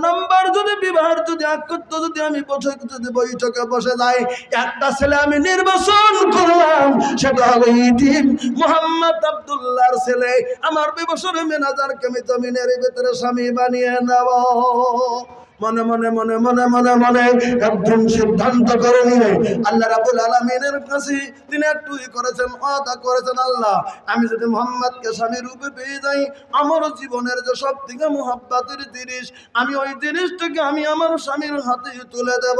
Number যদি বিবাহের যদি আকর্ত যদি আমি বৈঠকে বসে যাই, একটা ছেলে আমি নির্বাচন করলাম, সেটা হলো ইতিম মোহাম্মদ আব্দুল্লাহর ছেলে। আমার বিবসরে মেনাজারকে আমি জমিনের ভিতরে স্বামী বানিয়ে নেব। মনে মনে মনে মনে মনে মনে একদম সিদ্ধান্ত করে নিয়ে আল্লাহ রাব্বুল আলামিনের কাছে তিনি একটু করেছেন, ওয়াদা করেছেন, আল্লাহ আমি যদি মুহাম্মদকে স্বামী রূপে পেয়ে যাই, আমার জীবনের যে সব থেকে মুহাব্বতের জিনিস আমি ওই জিনিসটাকে আমি আমার স্বামীর হাতে তুলে দেব।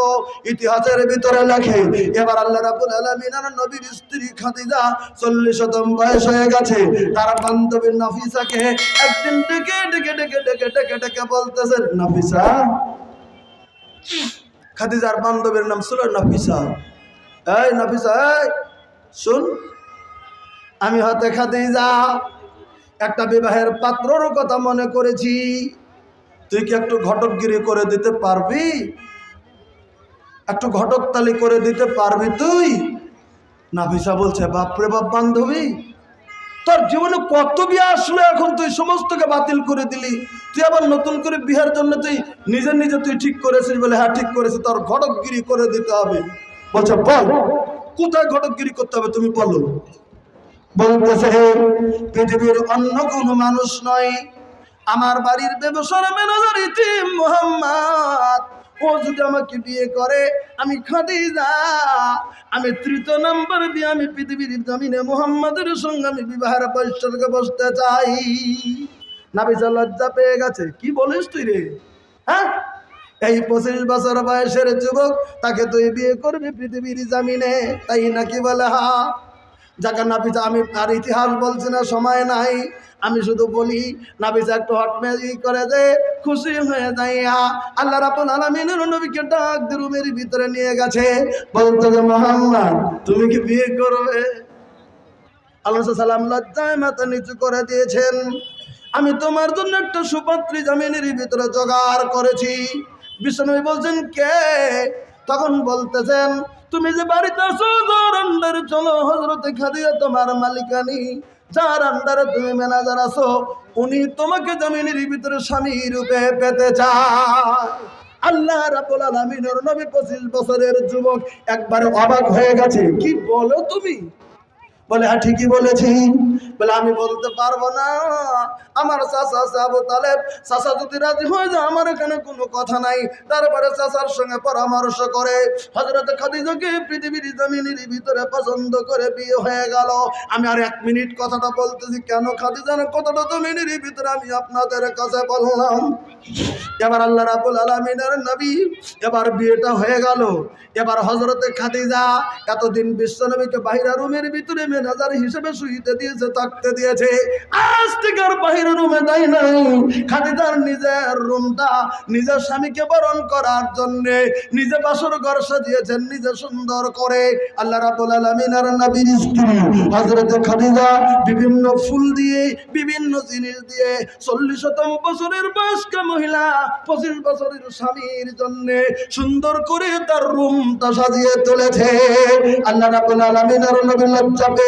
ইতিহাসের ভিতরে লেখে এবার আল্লাহ রাব্বুল আলামিনের নবীর স্ত্রী খাদিজা 40তম বয়স হয়ে গেছে। তার বান্ধবী নাফিসাকে একদিন ডেকে ডেকে ডেকে ডেকে ডেকে ডেকে বলতেছেন, নাফিসা, খাদিজার বান্ধবীর নাম ছিল নাফিসা। এই নাফিসা, এই শুন, আমি হাতে খাদিজা একটা বিবাহের পাত্রর কথা মনে করেছি, তুই কি একটু ঘটকগিরি করে দিতে পারবি? একটু ঘটকতালি করে দিতে পারবি তুই? নাফিসা বলছে, বাপরে বাপ বান্ধবী, তোর জীবনে কত বিয়ে আসলো, এখন তুই সমস্তকে বাতিল করে দিলি, তুই আবার নতুন করে বিয়ের জন্য তুই নিজে নিজে তুই ঠিক করেছিস? বলে হ্যাঁ ঠিক করেছি, তোর ঘটকগিরি করে দিতে হবে। বলছে বল, কোথায় ঘটকগিরি করতে হবে তুমি বলো। বলতেছে, পৃথিবীর অন্য কোনো মানুষ নয়, আমার বাড়ির ব্যবসার ম্যানেজার ইতিম মোহাম্মদ, ও যদি আমাকে বিয়ে করে, আমি খাদিজা, আমি 3য় নাম্বার বিয়ে আমি পৃথিবীর জমিনে মুহাম্মাদের সঙ্গে আমি বিবাহের বৈঠকে বসতে চাই। নাফিসা লজ্জা পেয়ে গেছে, কি বলিস তুই রে? হ্যাঁ, এই 25 বছর বয়সের যুবক, তাকে তুই বিয়ে করবি পৃথিবীর জমিনে, তাই নাকি? বলে হ্যাঁ। যাকে নাফিসা, আমি আর ইতিহাস বলছি না, সময় নাই, আমি শুধু বলি, নাফিসা একটু হট ম্যাজিক করে দে, খুশি হয়ে যাইয়া আল্লাহ রাব্বুল আলামিনের নবীকে ডাক দিয়ে রুমের ভিতরে নিয়ে গেছে। বলতে যে, মুহাম্মদ তুমি কি বিয়ে করবে? আল্লাহ সাল্লাম লজ্জায় মাথা নিচু করে দিয়েছেন, আমি তোমার জন্য একটা সুপাত্রী জমিনের ভিতরে জোগাড় করেছি। বিষ্ণু বলছেন, কে? তখন বলতেছেন, তুমি যে বাড়িতে আসো, যার আন্ডারে চলো, হযরতে খাদিজা তোমার মালিকানি, যার আন্ডারে তুমি ম্যানেজার আছো, উনি তোমাকে জমিনের ভিতরে স্বামী রূপে পেতে চায়। আল্লাহ রাব্বুল আলামিনের নবী 25 বছরের যুবক একবারে অবাক হয়ে গেছে, কি বলো তুমি? বলে হ্যাঁ ঠিকই বলেছি। বলে আমি বলতে পারবো না, আমার চাচা আবু তালেব, চাচা যদি রাজি হয়ে যায় আমার এখানে কোনো কথা নাই। তারপরে চাচার সঙ্গে পরামর্শ করে হযরত খাদিজাকে পৃথিবীর জমিনের ভিতরে পছন্দ করে বিয়ে হয়ে গেল। আমি আর 1 মিনিট কথাটা বলতেছি, কেন খাদিজার কথাটা জমিনের ভিতরে আমি আপনাদের কাছে বললাম। এবার আল্লাহ রাব্বুল আলামিনের নবী, এবার বিয়েটা হয়ে গেল। এবার হযরতে খাদিজা এতদিন বিশ্বনবীকে বাইরের রুমের ভিতরে ম্যানেজার হিসেবে শুইতে দিয়েছে, থাকতে দিয়েছে, আজ থেকে আর বাইরের রুমে দেয় নাই। খাদিজার নিজের রুমটা নিজের স্বামীকে বরণ করার জন্য নিজে বাসর ঘর সাজিয়েছেন নিজে সুন্দর করে। আল্লাহ রাব্বুল আলামিনের নবীর স্ত্রী হযরতে খাদিজা বিভিন্ন ফুল দিয়ে, বিভিন্ন জিনিস দিয়ে 40তম বছরের বয়স্ক মহিলা 25 বছরের স্বামীর জন্য সুন্দর করে তার রুমটা সাজিয়ে তুলেছে। আল্লাহ রাব্বুল আলামিনের নবী লজ্জা পেয়ে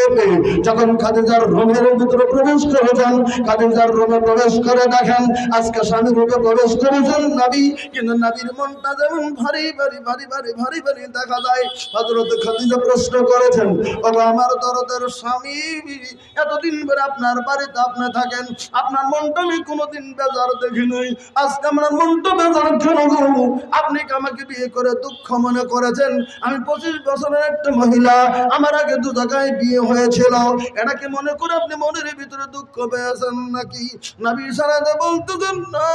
যখন খাদিজার রুমের ভিতরে প্রবেশ করেছেন, খাদিজার রুমে প্রবেশ করে দেখেন আজকে স্বামী রূপে প্রবেশ করেছেন নবী, কিন্তু নবীর মনটা যেমন ভারী ভারী ভারী ভারী ভারী ভারী দেখা যায়। হযরত খাদিজা প্রশ্ন করেছেন, বাবা আমার দরদের স্বামী, এতদিন ধরে আপনার বাড়িতে আপনি থাকেন, আপনার মনটা আমি কোনোদিন বেজার দেখি নাই, আজকে আমার মনটা বেজার কেন গো? আপনি কি আমাকে বিয়ে করে দুঃখ মনে করেছেন? আমি 25 বছরের একটা মহিলা, আমার আগে 2 জায়গায় বিয়ে হয়েছিল, এটাকে মনে করে আপনি মনের ভিতরে দুঃখ পেয়েছেন নাকি? নবী সারাতে বলতেছেন, না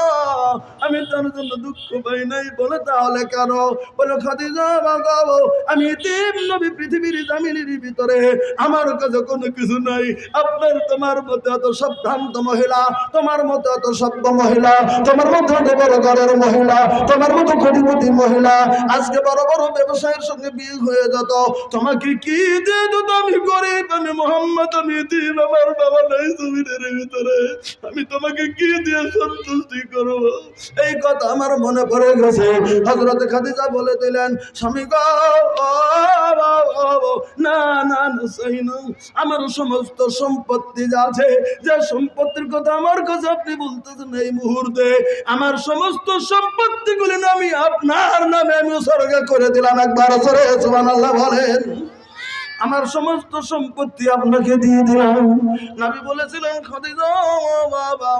আমি তার জন্য দুঃখ পাই নাই। বলে তাহলে কেন? বলে খাদিজা বাগাবো, আমি ইতিম নবী পৃথিবীর জমিনের ভিতরে আমার কাছে কোনো কিছু নাই। আপনার তোমার মতো এত সম্ভ্রান্ত মহিলা, তোমার মতো এত সভ্য মহিলা, তোমার মতো এত বড় ঘরের মহিলা, তোমার মতো কোটিপতি মহিলা আজকে বড় বড় ব্যবসায়ের সঙ্গে বিয়ে হয়ে যেত, তোমাকে কি দিয়ে দিত? আমি গরিব, হাবিব, আমি মোহাম্মদ, আমি দিন, আমার বাবা নাই জমিনের ভিতরে, আমি তোমাকে কি দিয়ে সন্তুষ্টি করব? এই কথা আমার মনে পড়ে গেছে। হযরত খাদিজা বলে দিলেন, স্বামী গো, না না না, আমার সমস্ত সম্পত্তি যা আছে, যে সম্পত্তির কথা আমার কাছে আপনি বলতেছেন এই মুহূর্তে, আমার সমস্ত সম্পত্তিগুলি আমি আপনার নামে আমি উৎসর্গ করে দিলাম। একবার জোরে সুবহানাল্লাহ বলেন। আমার সমস্ত সম্পত্তি আপনাকে দিয়ে দিলাম। নবী বলেছিলেন, খাদিজা বাবা,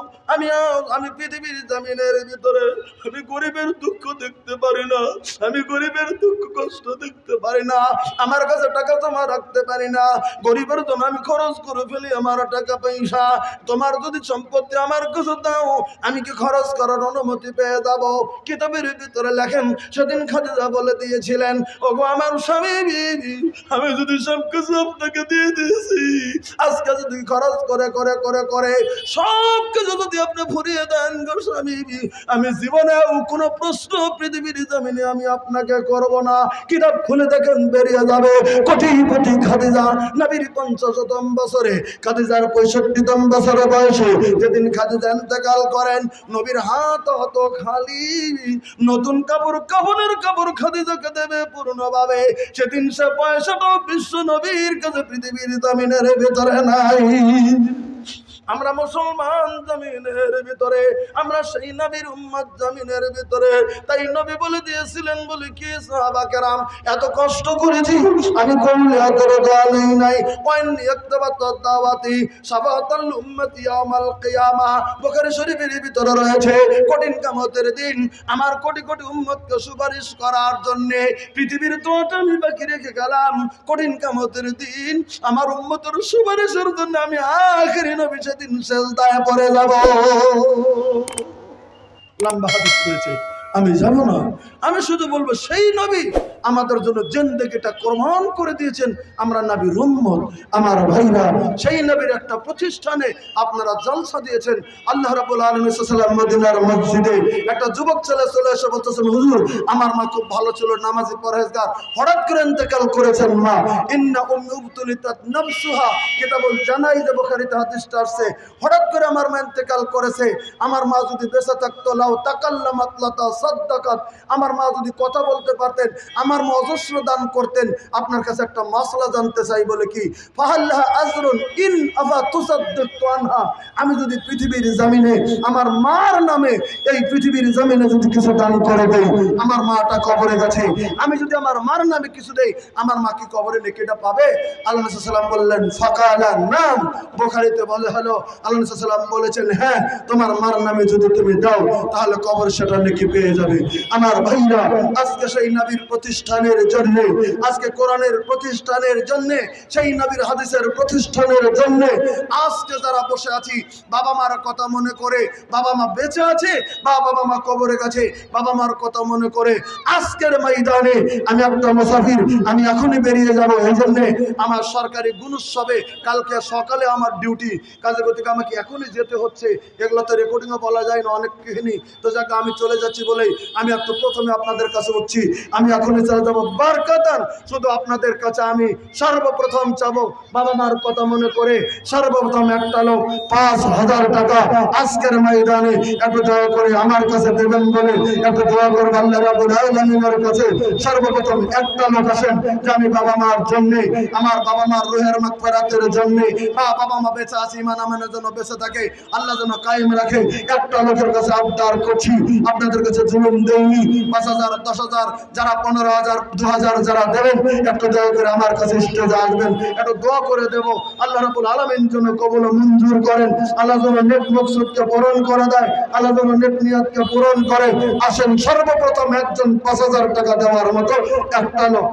আমি পৃথিবীর জমিনের ভিতরে আমি গরিবের দুঃখ দেখতে পারি না, আমি গরিবের দুঃখ কষ্ট দেখতে পারি না, আমার কাছে টাকা জমা রাখতে পারি না, গরিবের জন্য আমি খরচ করে ফেলি আমার টাকা পয়সা। তোমার যদি সম্পত্তি আমার কাছে দাও, আমি কি খরচ করার অনুমতি পেয়ে যাব? কিতাবের ভিতরে লেখেন, সেদিন খাদিজা বলে দিয়েছিলেন, ওগো আমার স্বামী, আমি যদি সবকিছু আপনাকে দিয়ে দিয়েছি, আজকে যদি খরচ করে করে করে করে সব কিছু যদি আপনি ফুরিয়ে দেন গো স্বামী, আমি জীবনেও কোনো প্রশ্ন পৃথিবীর জমিনে আমি আপনাকে করব না। কিতাব খুলে দেখেন, বেরিয়ে যাবে কোটিপতি খাদিজা। নবীর 50তম বছরে, খাদিজার 65তম বছরে বয়সে যেদিন খাদিজা ইন্তেকাল করেন, নবীর হাত হতো খালি, নতুন কাপড়, কাফনের কাপড় খাদিজাকে দেবে পূর্ণভাবে। সেদিন সে পয়সাটাও বিশ্ব নবীর কাছে পৃথিবীর জমিনের ভিতরে নাই। আমরা মুসলমান জমিনের ভিতরে, আমরা সেই নবীর উম্মত জমিনের ভিতরে। তাই নবী বলে দিয়েছিলেন, বলে কি সাহাবা কেরাম, এত কষ্ট করেছি আমি করলে এত দোয়া নেই নাই, ওয়াইন ইয়াকতাবাত দাওয়াতি সাবাতাল উম্মতি ইয়াউমাল কিয়ামা। বুখারী শরীফের ভিতরে রয়েছে, কঠিন কিয়ামতের দিন আমার কোটি কোটি উম্মতকে সুপারিশ করার জন্য পৃথিবীর দোয়াটা আমি বাকি রেখে গেলাম। কঠিন কিয়ামতের দিন আমার উম্মতের সুপারিশের জন্য আমি আখেরি নবী সেদিন সেজদায় পড়ে যাব। লম্বা হাদিস রয়েছে, আমি জানো না, আমি শুধু বলবো সেই নবী আমাদের জন্য জিন্দেগিটা কোরবান করে দিয়েছেন। আমরা নবীর উম্মত, আমার ভাইরা, সেই নবীর একটা প্রতিষ্ঠানে আপনারা জলসা দিয়েছেন। আল্লাহ রাব্বুল আলামিন সাল্লাল্লাহু মদিনার মসজিদে একটা যুবক ছেলে চলে এসে বলতেছেন, হুজুর আমার মা খুব ভালো ছিল, নামাজি পরহেজগার, হঠাৎ করে ইন্তেকাল করেছেন মা। ইন্না উম্মি উবতুলিতাত নাফসুহা, কিতাবুল জানাইজ বুখারীতে হাদিসটা আসছে, হঠাৎ করে আমার মা ইন্তেকাল করেছে। আমার মা যদি বেঁচে থাকতো, লাউ তাকাল্লামাত লাতা সাদ্দাকাত, আমার মা যদি কথা বলতে পারতেন, আমার মা অজস্র দান করতেন। আপনার কাছে একটা মাসলা জানতে চাই, বলে কি, ফাহাল্লাহা আজরুন ইন আফা তুসাদ্দিকতু আনহা, আমি যদি পৃথিবীর জমিনে আমার মার নামে এই পৃথিবীর জমিনে যদি কিছু দান করে দেই, আমার মাটা কবরে গেছে, আমি যদি আমার মার নামে কিছু দেই, আমার মা কি কবরে নেকিটা পাবে? আল্লাহ রাসূল সাল্লাল্লাহু আলাইহি ওয়াসাল্লাম বললেন, ফাকালা নাম। বুখারীতে বলে হলো, আল্লাহ রাসূল সাল্লাল্লাহু আলাইহি ওয়াসাল্লাম বলেছেন, হ্যাঁ, তোমার মার নামে যদি তুমি দাও তাহলে কবর সেটা নেকি পেয়ে যাবে। আমার ভাইরা, আজকে সেই নবীর প্রতিষ্ঠানের জন্য, আজকে কোরআনের প্রতিষ্ঠানের জন্য, সেই নবীর হাদিসের প্রতিষ্ঠানের জন্য আজকে যারা বসে আছি, বাবা মার কথা মনে করে, বাবা মা বেঁচে আছে বা বাবা মা কবরে গেছে, বাবা মার কথা মনে করে আজকের ময়দানে আমি একটা মুসাফির, আমি এখনই বেরিয়ে যাব। এই জন্য আমার সরকারি গুণোৎসবে কালকে সকালে আমার ডিউটি, কাজে গতিকে আমাকে এখনই যেতে হচ্ছে। এগুলো তো রেকর্ডিংও বলা যায় না, অনেক কাহিনী, তো যাকে আমি চলে যাচ্ছি বলেই আমি একটু প্রথমে আপনাদের কাছে উঠছি। আমি এখনই চলে যাবো বারকাতান। শুধু আপনাদের কাছে আমি সর্বপ্রথম চাবো, বাবা মার কথা মনে করে সর্বপ্রথম একটা লোক 5,000 টাকা আজকের ময়দানে একটু দয়া করে আমার কাছে দেবেন বলে একটু দোয়া করবেন আল্লাহ রাব্বুল আলামিনের কাছে। সর্বপ্রথম একটা লোক আসেন যে আমি বাবা মার জন্য, আমার বাবা মার রুহের মাগফিরাতের জন্য, বাবা মা বেঁচে আছে, ঈমান আমানের জন্য বেঁচে থাকে, আল্লাহ যেন কায়েম রাখে। একটা লোকের কাছে আবদার করছি, আপনাদের কাছে জুলুম দেইনি। 5,000, 10,000, যারা 15,000, 2,000 যারা দেবেন, একটু দয়া করে আমার কাছে স্টেজে আসবেন, একটু দোয়া করে দেব। আল্লাহ রাব্বুল আলামিন যেন কবুল মঞ্জুর করেন, আল্লাহ যেন নেক মকসুদকে পূরণ করে দেয়, আল্লাহ যেন নেক নিয়তকে পূরণ করে। আসেন সর্বপ্রথম একজন 5,000 টাকা দেওয়ার মতো একটা লোক,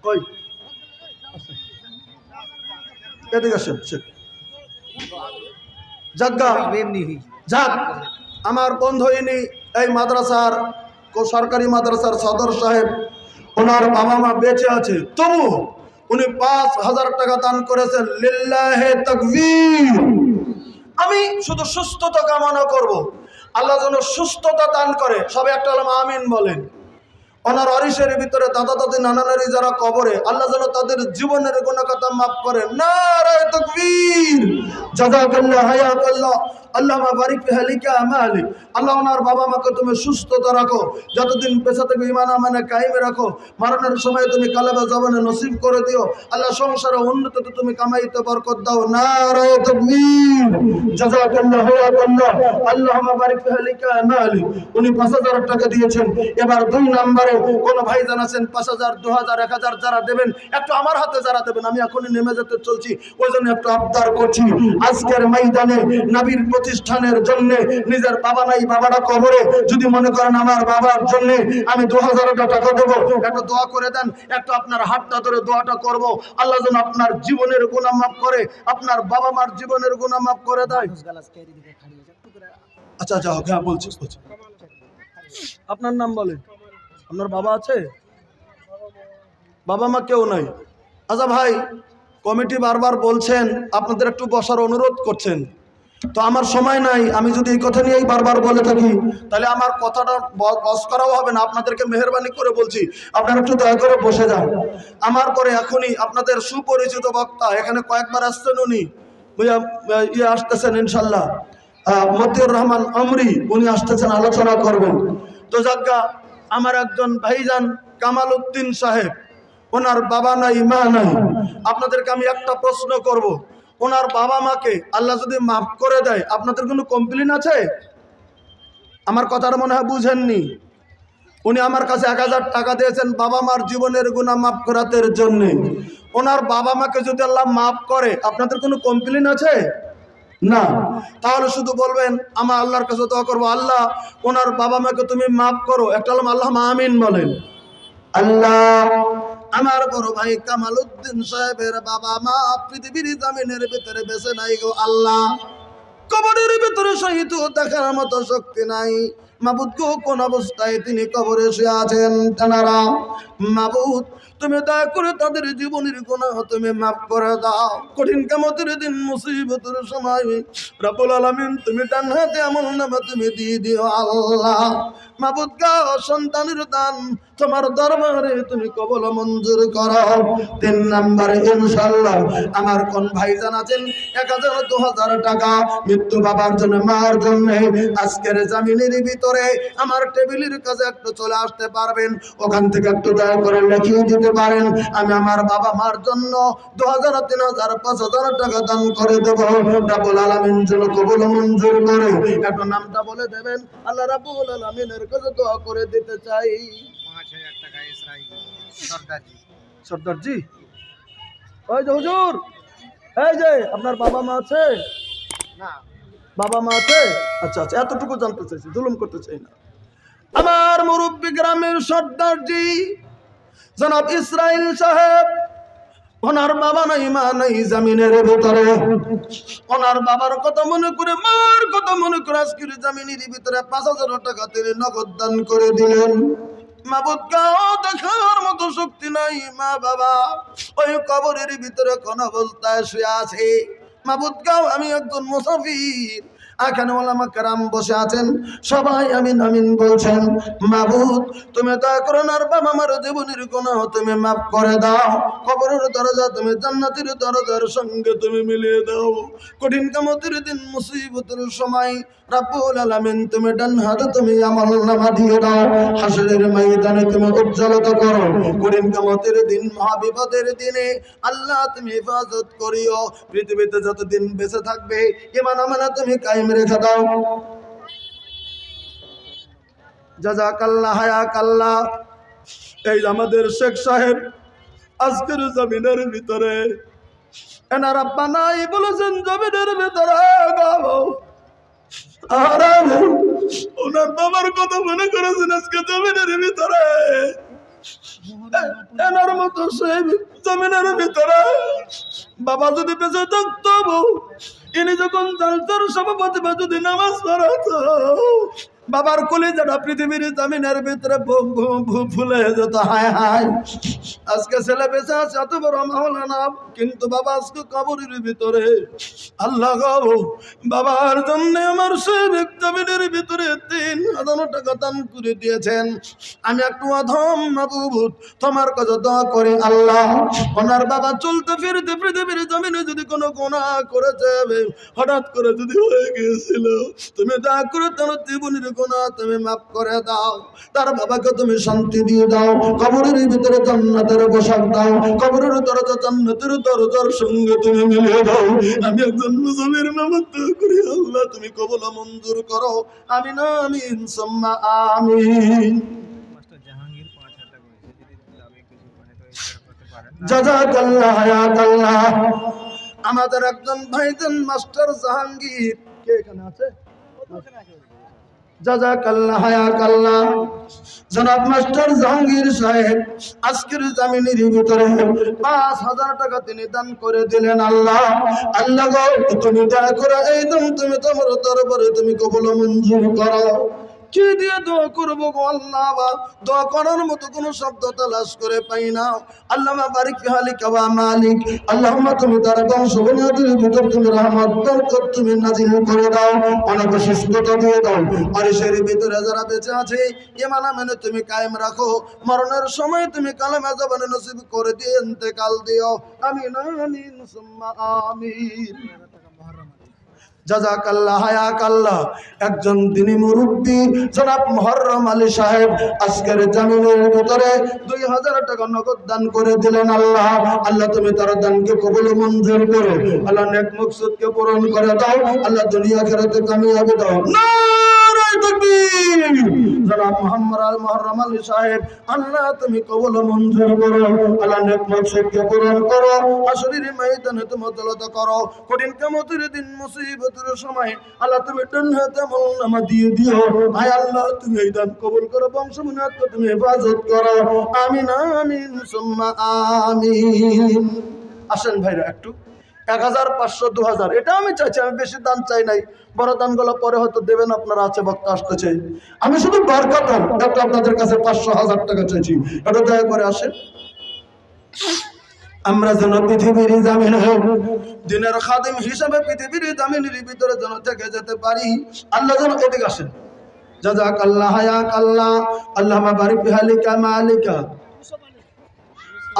কই এদিকে আসেন। যাক, আমার বন্ধু ইনি এই মাদ্রাসার, সরকারি মাদ্রাসার সদর সাহেব, ওনার বাবা মা বেঁচে আছে, তবু উনি 5,000 টাকা দান করেছেন। লিল্লাহে তাকবীর। আমি শুধু সুস্থতা কামনা করব, আল্লাহ যেন সুস্থতা দান করে। সবাই একটা আমিন বলেন। ওনার অরিসের ভিতরে দাদা দাদি নানা নারী যারা কবরে, আল্লাহ যেন তাদের জীবনের গুনাহ কথা মাফ করেন। নারায়ে তাকবীর, জাযাকাল্লাহ, হায়াকাল্লাহ, আল্লাহুম্মা বারিক ফি হালিকা আমালি। আল্লাহ ওনার বাবা মাকে তুমি সুস্থতা রাখো, যতদিন বেঁচে থাকবে ঈমান আমানে কায়েমে রাখো, মরণের সময় তুমি কালেমা জবানে নসিব করে দিও। আল্লাহ সংসারে উন্নতিতে তুমি কামাইতে বরকত দাও। নারায়ে তাকবীর, জাযাকাল্লাহ, হায়াকাল্লাহ, আল্লাহুম্মা বারিক ফি হালিকা আমালি। উনি ৫,০০০ টাকা দিয়েছেন। এবার ২ নম্বরে কোন ভাইজান আছেন ৫,০০০, ২,০০০, ১,০০০ যারা দেবেন, একটু আমার হাতে যারা দেবেন, আমি এখনই নেমে যেতে চলছি, ওই জন্য একটু আবদার করছি। আজকের ময়দানে নবীর প্রতিষ্ঠানের জন্য, নিজের বাবা নাই, বাবাটা কবরে, যদি মনে করেন আমার বাবার জন্য আমি ২,০০০ টাকা দেবো, একটু দোয়া করে দেন। একটু আপনার হাতটা ধরে দোয়াটা করব, আল্লাহ যেন আপনার জীবনের গুনাহ মাফ করে, আপনার বাবা মার জীবনের গুনাহ মাফ করে দেয়। আচ্ছা আচ্ছা, হ্যাঁ বলছি। আপনার নাম বলেন। আপনার বাবা আছে? বাবা মা কেউ নাই? আচ্ছা ভাই, কমিটি বারবার বলছেন আপনাদের একটু বসার অনুরোধ করছেন, তো আমার সময় নাই। আমি যদি এই কথা নিয়েই বারবার বলে থাকি, তাহলে আমার কথাটা বস করাও হবে না। আপনাদেরকে মেহেরবানি করে বলছি, আপনারা একটু দয়া করে বসে যান। আমার পরে এখনই আপনাদের সুপরিচিত বক্তা, এখানে কয়েকবার আসছেন উনি, আসতেছেন ইনশাল্লাহ, মতিউর রহমান আমরি, উনি আসতেছেন, আলোচনা করবেন। তো যাজ্ঞা আমার একজন ভাইজান কামাল উদ্দিন সাহেব, ওনার বাবা নাই, মা নাই। আপনাদেরকে আমি একটা প্রশ্ন করব, ওনার বাবা মাকে আল্লাহ যদি মাফ করে দেয়, আপনাদের কোনো কমপ্লেন আছে? আমার কথাটা মনে হয় বুঝেননি। উনি আমার কাছে ১,০০০ টাকা দিয়েছেন বাবা মার জীবনের গুনাহ মাফ করাতে জন্য। ওনার বাবা মাকে যদি আল্লাহ মাফ করে, আপনাদের কোনো কমপ্লেন আছে? না। তাহলে শুধু বলবেন, আমার আল্লাহর কাছে দোয়া করবো, আল্লাহ ওনার বাবা মাকে তুমি মাফ করো। একটা আল্লাহ আমিন বলেন। আল্লাহ আমার বড় ভাই কামাল উদ্দিন সাহেবের বাবা মা পৃথিবীর জমিনের ভিতরে বেঁচে নাই গো আল্লাহ, কবরের ভিতরে শহীদ দেখার মতো শক্তি নাই। মাবুদ গো, কোন অবস্থায় তিনি কবরে শুয়ে আছেন তেনারা, মাবুদ তুমি দয়া করে তাদের জীবনের গুনাহ তুমি মাফ করে দাও। কঠিন কিয়ামতের দিন মুসিবতের সময় রব্বুল আলামিন তুমি ডান হাতে আমল নামা তুমি দিয়ে দিও আল্লাহ। মাবুদ গো, সন্তানের দান তোমার দরবারে তুমি কবুল মঞ্জুর করো। ৩ নম্বরে ইনশাআল্লাহ আমার কোন ভাইজান আছেন ১,০০০, ২,০০০ টাকা মৃত্যু বাবার জন্য, মার জন্য, আজকের জামিনের ভিতরে আমার টেবিলের কাছে একটু চলে আসতে পারবেন, ওখান থেকে একটু দয়া করে লিখিয়ে দিতে পারেন, আমি আমার বাবা মার জন্য ২,০০০, ৩,০০০, ৫,০০০ টাকা দান করে দেব। রাব্বুল আলামিন যেন কবুল মঞ্জুর করে। একটু নামটা বলে দেবেন, আল্লাহ রাব্বুল আলামিনের কাছে দোয়া করে দিতে চাই। ৫,০০০ টাকা ইসরাইল সরদারজি। সর্দারজি, ওই যে হুজুর, এই যে আপনার বাবা মা আছে? না, বাবা মা আছে? আচ্ছা আচ্ছা, এতটুকু জানতে চাইছি, জুলুম করতে চাই না। আমার মুরব্বী গ্রামের সর্দারজি জনাব ইসরাইল সাহেব, ওনার বাবা নাই, মা নাই জামিনের ভিতরে। ওনার বাবার কথা মনে করে, মার কথা মনে করে আজকের জামিনের ভিতরে ৫,০০০ টাকা তিনি নগদ দান করে দিলেন। মাবুদ গাও, দেখার মতো শক্তি নাই, মা বাবা ওই কবরের ভিতরে কোন অবস্থায় শুয়ে আছে। মাবুদ গাও, আমি একজন মুসাফির, এখানে ওলামা কেরাম বসে আছেন, সবাই আমিন আমিন বলছেন। মাবুদ তুমি দয়া করো, আর বাবা মার জীবনের গুনাহ তুমি মাফ করে দাও, কবরের দরজা তুমি জান্নাতের দরজার সঙ্গে তুমি মিলিয়ে দাও। কঠিন কিয়ামতের দিন মুসিবতের সময় রাব্বুল আলামিন তুমি ডান হাতে তুমি আমলনামা দিয়ে দাও, হাসরের ময়দানে তুমি উজ্জ্বলতা করো। কঠিন কিয়ামতের দিন, মহাবিপদের দিনে আল্লাহ তুমি হেফাজত করিও। পৃথিবীতে যতদিন বেঁচে থাকবে ঈমান আমানত তুমি কায়েম রেখে দাও। জাযাকাল্লাহ, হায়াকাল্লাহ। এই আমাদের শেখ সাহেব আজকের জমিনের ভিতরে, এনার আব্বা নাই বলেছেন জমিনের ভিতরে গাবো, আর ওনার বাবার কথা মনে করেছেন আজকে জমিনের ভিতরে। এনার মতো সেই জমিনের ভিতরে বাবা যদি বেঁচে থাকতো, ইনি যখন জালসার সভাপতি বা যদি নামাজ পড়াতো, বাবার কলিজাটা পৃথিবীর জমিনের ভিতরে ফুলে যেত। হায় হায়, আজকে ছেলে বেঁচে আছে এত বড় মাওলানা, কিন্তু বাবা আজকে কবরের ভিতরে। আল্লাহ গো, বাবার জন্য আমার শরীর জমিনের ভিতরে 3,000 টাকা দান করে দিয়েছেন। আমি একটু অধম মাবুদ, তোমার কাছে দোয়া করে আল্লাহ, ওনার বাবা চলতে ফিরতে পৃথিবীর জমিনে যদি কোনো গুনাহ করেছে, হঠাৎ করে যদি হয়ে গিয়েছিল, তুমি দয়া করে তার জীবনের গুনাহ তুমি মাফ করে দাও। তার বাবাকে তুমি শান্তি দিয়ে দাও, কবরের ভিতরে জান্নাতের পোশাক দাও, কবরের দরজা জান্নাতের দরজার সঙ্গে তুমি মিলিয়ে দাও। আমি একজন মুসলিমের নামাজ করি, আল্লাহ তুমি কবুল মঞ্জুর করো। আমিন আমিন সুম্মা আমিন। মাস্টার জাহাঙ্গীর 5,000 টাকা হয়েছে, যদি দাবি কিছু মানে তো ইশারা করতে পারেন। জাযাকাল্লাহ হায়াকাল্লাহ। আমাদের একজন ভাইজান মাস্টার জাহাঙ্গীর, কে এখানে আছে? জাযাকাল্লাহ হায়াকাল্লাহ। জনাব মাস্টার জাহাঙ্গীর সাহেব আজকের জামিনের ভিতরে 5,000 টাকা তিনি দান করে দিলেন। আল্লাহ, আল্লাহ গো, তুমি দয়া করে এই দান তুমি তোমার দরবারে তুমি কবুল মঞ্জুর করো। কি দিয়ে দোয়া করবো গো আল্লাহ, দোয়া করার মতো কোনো শব্দ তালাশ করে পাই না। আল্লামা বারিক ফি হালিকা ওয়া মালিক। আল্লাহুম্মা তুমি তার বংশবনাদের ভিতর তুমি রহমত বরকত তুমি নাজিল করে দাও, অনেক সুস্থতা দিয়ে দাও। আরিশের ভিতরে যারা বেঁচে আছে ঈমান মেনে তুমি কায়েম রাখো, মরণের সময় তুমি কালেমা জবানে নসিব করে দিয়ে ইন্তেকাল দিও। আমিন আমিন সুম্মা আমিন। জাযাকাল্লাহ হায়াকাল্লাহ। একজন দিনী মুরব্বী জনাব মুহররম আলী সাহেব আজকের জামিনের ভিতরে 2,000 টাকা নগদ দান করে দিলেন। আল্লাহ, আল্লাহ তুমি তার দানকে কবুল মঞ্জুর করো। আল্লাহ নেক মকসুদকে পূরণ করে দাও। আল্লাহ দুনিয়া আখিরাতে কামিয়াবি দাও। নারায়ে তাকবীর। জনাব মুহররম আলী সাহেব, আল্লাহ তুমি কবুল মঞ্জুর করো। আল্লাহ নেক মকসুদকে পূরণ করো। হাসরের ময়দানে তুমি দলতা করো। কঠিন কিয়ামতের দিন মুসিবত সময় আল্লাহ তুমি ডান হাতে আমলনামা দিয়ে দিও। আয় আল্লাহ তুমি এই দান কবুল করো, বংশমুনাকে তুমি হেফাজত করো। আমিন আমিন সুম্মা আমিন। আসেন ভাইরা একটু 1,000, 500, 2,000 এটা আমি চাইছি, আমি বেশি দান চাই নাই। বড় দানগুলো পরে হয়তো দেবেন, আপনারা আছে বক্তা আসতেছে। আমি শুধু বরকত দান একটা আপনাদের কাছে 500,000 টাকা চাইছি, এটা দয়া করে আসেন। আমরা যেন পৃথিবীর জামিনে দিনের খাদিম হিসেবে পৃথিবীর জামিনের ভিতরে যেন থেকে যেতে পারি। আল্লাহ যেন এদিকে আসেন। জাযাকাল্লাহ হায়াকাল্লাহ। আল্লাহুম্মা বারিক ফি হালিকা মালিকা।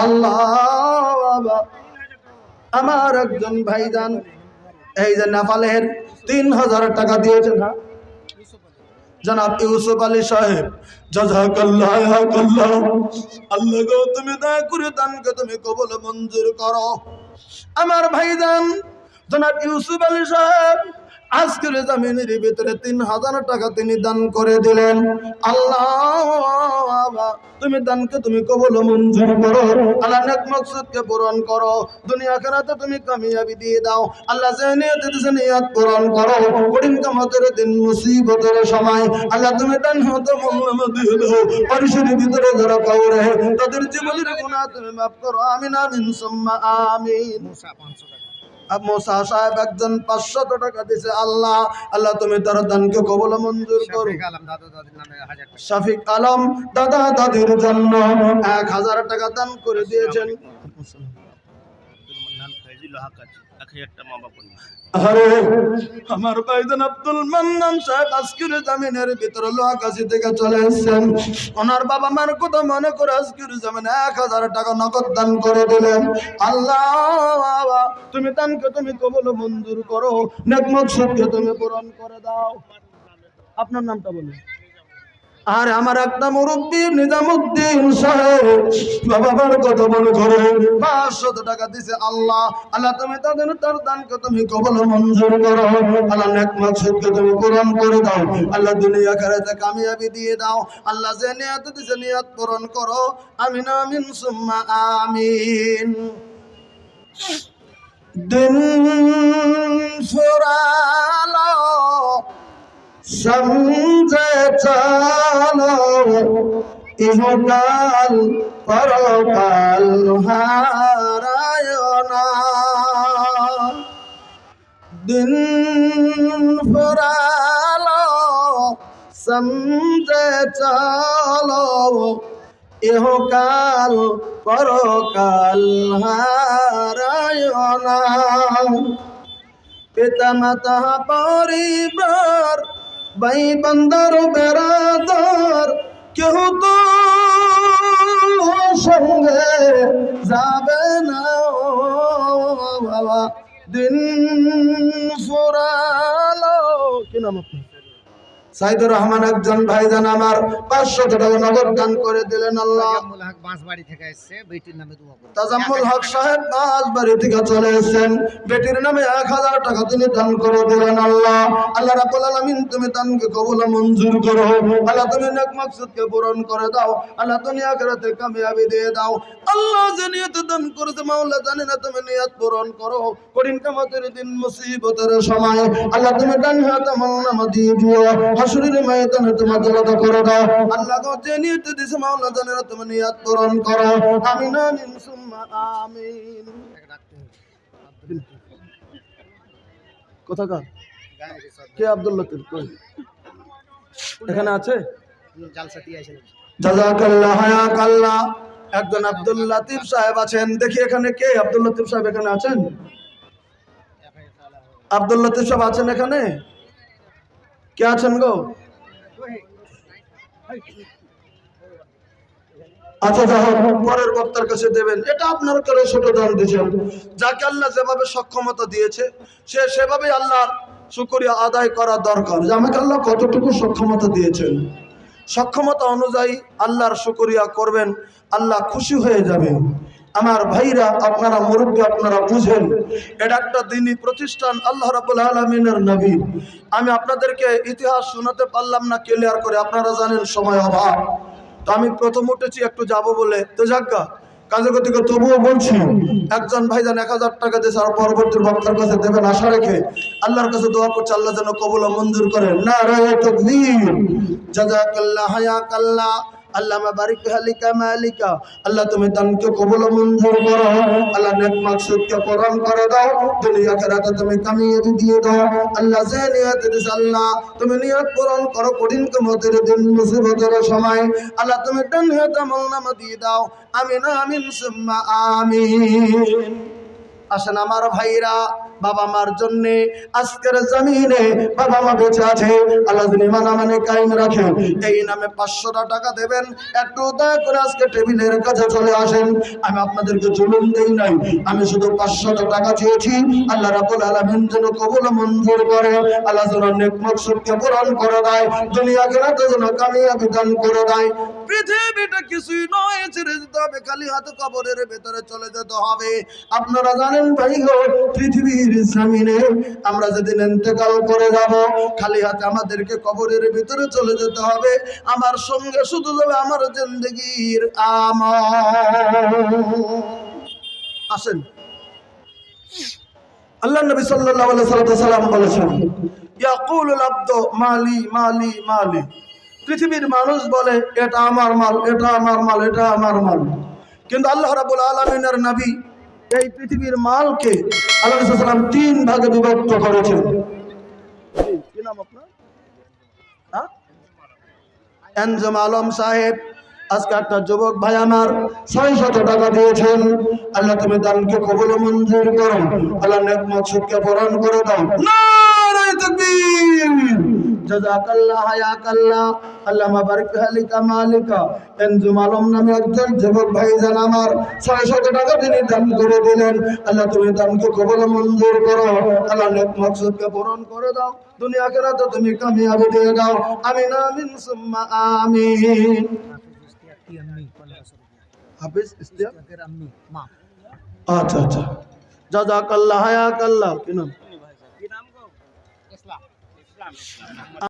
আল্লাহ, আমার একজন ভাইজান এই যে নেপালের 3,000 টাকা দিয়েছেন, জনাব ইউসুফ আলী সাহেব, জাযাকাল্লাহ হায়াকাল্লাহ। আল্লাহ গো, তুমি দয়া করে দানকে তুমি কবুল মঞ্জুর করো। আমার ভাইজান জনাব ইউসুফ আলী সাহেব আজকের জামিনের ভিতরে 3,000 টাকা তিনি দান করে দিলেন। আল্লাহ, তুমি দানকে তুমি কবুল মঞ্জুর করো। আল্লাহ নেক মকসুদকে পূরণ করো, দুনিয়া আখিরাতে তুমি কামিয়াবি দিয়ে দাও। আল্লাহ যে নিয়ত দিয়েছে নিয়ত পূরণ করো। কঠিন কিয়ামতের দিন মুসিবতের সময় আল্লাহ তুমি দান হতে আমলনামা দিয়ে দাও। পরিসরের ভিতরে যারা কাউরে তাদের জীবনের গুনাহ তুমি মাফ করো। আমিন আমিন সুম্মা আমিন। মুসা 500 টাকা। মুসা সাহেব একজন 500 টাকা দিয়েছে। আল্লাহ, আল্লাহ তুমি তার দানকে কবুল মঞ্জুর করো। শফিক আলম দাদু দাদির নামে 1,000 টাকা। শফিক আলম দাদা দাদির জন্য 1,000 টাকা দান করে দিয়েছেন। আরে আমার ভাইজান আব্দুল মান্নান সাহেব আজকের জামিনের ভিতরে লোহাগাছি থেকে চলে এসেছেন। ওনার বাবা মার কথা মনে করে আজকের জামিনে 1,000 টাকা নগদ দান করে দিলেন। আল্লাহ, তুমি দানকে তুমি কবুল মঞ্জুর করো, নেক মকসুদকে তুমি পূরণ করে দাও। আপনার নামটা বলুন। আর আমার একটা মুরব্বী নিজামুদ্দিন সাহেব বাবার কথা মনে করে 500 টাকা দিছে। আল্লাহ, আল্লাহ তুমি তাদের তার দানকে তুমি কবুল মঞ্জুর করো। আল্লাহ নেক মাকসুদকে তুমি পূরণ করে দাও। আল্লাহ দুনিয়া আখিরাতে কামিয়াবি দিয়ে দাও। আল্লাহ যে নিয়ত দিছে নিয়ত পূরণ করো। আমিন আমিন সুম্মা আমিন। দিন ফুরালো সমঝে চলো, ইহকাল পরকাল হারায় না। দিন ফুরালো সমঝে চলো ইহকাল পরকাল হারায় না। পিতা মাতা পরিবার ভাই বান্দার বেরাদার কেউ তো সঙ্গে যাবে না বাবা। দিন ফুরালো। কি নাম আপনার? সাইদুর রহমান একজন ভাইজান আমার 500 টাকা নগদ দান করে দিলেন। আল্লাহ বাঁশবাড়ি থেকে এসেছে, বেটির নামে দোয়া করুন। তাজাম্মুল হক সাহেব বাঁশবাড়ি থেকে চলে এসেছেন, বেটির নামে 1000 টাকা তিনি দান করে দিলেন। আল্লাহ আল্লাহ রাব্বুল আলামিন তুমি দানকে কবুল মঞ্জুর করো। আল্লাহ তুমি নেক মাকসুদকে পূরণ করে দাও। আল্লাহ দুনিয়া আখিরাতে কামিয়াবি দিয়ে দাও। আল্লাহ যে নিয়ত দান করেছে মাওলা জানে না, তুমি নিয়ত পূরণ করো। কঠিন কিয়ামতের দিন মুসিবতের সময় আল্লাহ তুমি ডান হাতে আমলনামা দিয়ে দিও। হাসরের ময়দানে তোমার দলাদা করে দাও। আল্লাহ গো যে নিয়ত দিয়েছে মাওলা জানে না, তুমি নিয়ত পূরণ করো। আমিন আমিন সুম্মা আমিন। কোথাকার কে? আব্দুল লতিফ কই? এখানে আছে? জালসা দিয়ে আসেন। জাযাকাল্লাহ হায়াকাল্লাহ। একজন আব্দুল লতিফ সাহেব আছেন, দেখি এখানে কে? আব্দুল লতিফ সাহেব এখানে আছেন? আব্দুল লতিফ সাহেব আছেন এখানে? কে আছেন গো? আচ্ছা পরের বক্তার কাছে দেবেন। এটা আপনার করে ছোট দান দিয়েছেন। যাকে আল্লাহ যেভাবে সক্ষমতা দিয়েছে সে সেভাবে আল্লাহর শুকরিয়া আদায় করা দরকার, যে আমাকে আল্লাহ কতটুকু সক্ষমতা দিয়েছেন। সক্ষমতা অনুযায়ী আল্লাহর শুকরিয়া করবেন, আল্লাহ খুশি হয়ে যাবে। আমার ভাইরা, আপনারা মুরব্বী, আপনারা বুঝেন এটা একটা দ্বীনি প্রতিষ্ঠান, আল্লাহ রাব্বুল আলামিনের নবী। আমি আপনাদেরকে ইতিহাস শোনাতে পারলাম না ক্লিয়ার করে, আপনারা জানেন সময় অভাব। তো আমি প্রথম উঠেছি একটু যাব বলে, তো যাজ্ঞা কাজে গতিকে তবুও বলছি, একজন ভাইজান 1000 টাকা দিয়েছে, আর পরবর্তী বক্তার কাছে দেবেন আশা রেখে আল্লাহর কাছে দোয়া করছে আল্লাহ যেন কবুল ও মঞ্জুর করেন। নারায়ে তাকবীর। জাযাকাল্লাহ হায়াকাল্লাহ। আল্লামা বারিক হালিকা মালিকা। আল্লাহ তুমি দানকে কবুল ও মঞ্জুর করো। আল্লাহ নেক মাকসুদকে পূরণ করে দাও। দুনিয়া আখিরাতে তুমি কামিয়াবি দিয়ে দাও। আল্লাহ যে নিয়ত দিয়েছে আল্লাহ তুমি নিয়ত পূরণ করো। কঠিন কিয়ামতের দিন মুসিবতের সময় আল্লাহ তুমি ডান হাতে আমলনামা দিয়ে দাও। আমিন আমিন সুম্মা আমিন। আসেন আমার ভাইরা, বাবা মার জন্যে আজকের জমিনে বাবা মা বেঁচে আছে, আল্লাহ যিনি মানে কায়েম রাখে, এই নামে 500 টাকা দেবেন। একটু দয়া করে আজকে টেবিলের কাছে চলে আসেন। আমি আপনাদেরকে জুলুম দেই নাই, আমি শুধু 500 টাকা চেয়েছি। আল্লাহ রাব্বুল আলামিন যেন কবুল মঞ্জুর করে, আল্লাহ যেন নেক মাকসুদকে পূরণ করে দেয়, দুনিয়া আখিরাতে যেন কামিয়াবি দান করে দেয়। পৃথিবীটা কিছুই নয়, ছেড়ে যেতে হবে, খালি হাতে কবরের ভেতরে চলে যেতে হবে। আপনারা জানেন ভাই গো, পৃথিবীর জমিনে আমরা যেদিন ইন্তেকাল করে যাব, খালি হাতে আমাদেরকে কবরের ভিতরে চলে যেতে হবে। আমার সঙ্গে শুধু যাবে আমার জিন্দেগির আমল। আসেন, আল্লাহ নবী সাল্লাল্লাহু আলাইহি ওয়াসাল্লাম বলেছেন, ইয়াকুলুল আবদু মালি মালি মালি। পৃথিবীর মানুষ বলে এটা আমার মাল, এটা আমার মাল, এটা আমার মাল। কিন্তু আল্লাহ রাব্বুল আলামিনের নবী এই পৃথিবীর মালকে আল্লাহ রাসূল সাল্লাল্লাহু আলাইহি ওয়াসাল্লাম 3 ভাগে বিভক্ত করেছেন। কি নাম আপনার? এনজাম আলম সাহেব। আজকে একটা যুবক ভাই আমার 600 টাকা দিয়েছেন। আল্লাহ তুমি দানকে কবুল মঞ্জুর করো, আল্লাহ নেক মাকসুদকে পূরণ করে দাও। নারায়ে তাকবীর। জাযাকাল্লাহ হায়াকাল্লাহ। আল্লামা বারিক হালিকা মালিকা। এনজাম আলম নামে একজন যুবক ভাই জান আমার 600 টাকা তিনি দান করে দিলেন। আল্লাহ তুমি দানকে কবুল মঞ্জুর করো, আল্লাহ নেক মাকসুদকে পূরণ করে দাও, দুনিয়া আখিরাতে তুমি কামিয়াবি দিয়ে দাও। আমিন আমিন সুম্মা আমিন। হাফিজ ইস্তিয়াক আম্মি মা। আচ্ছা আচ্ছা, জাযাকাল্লাহ হায়াকাল্লাহ। কি নাম? কি নাম গো? ইসলাম।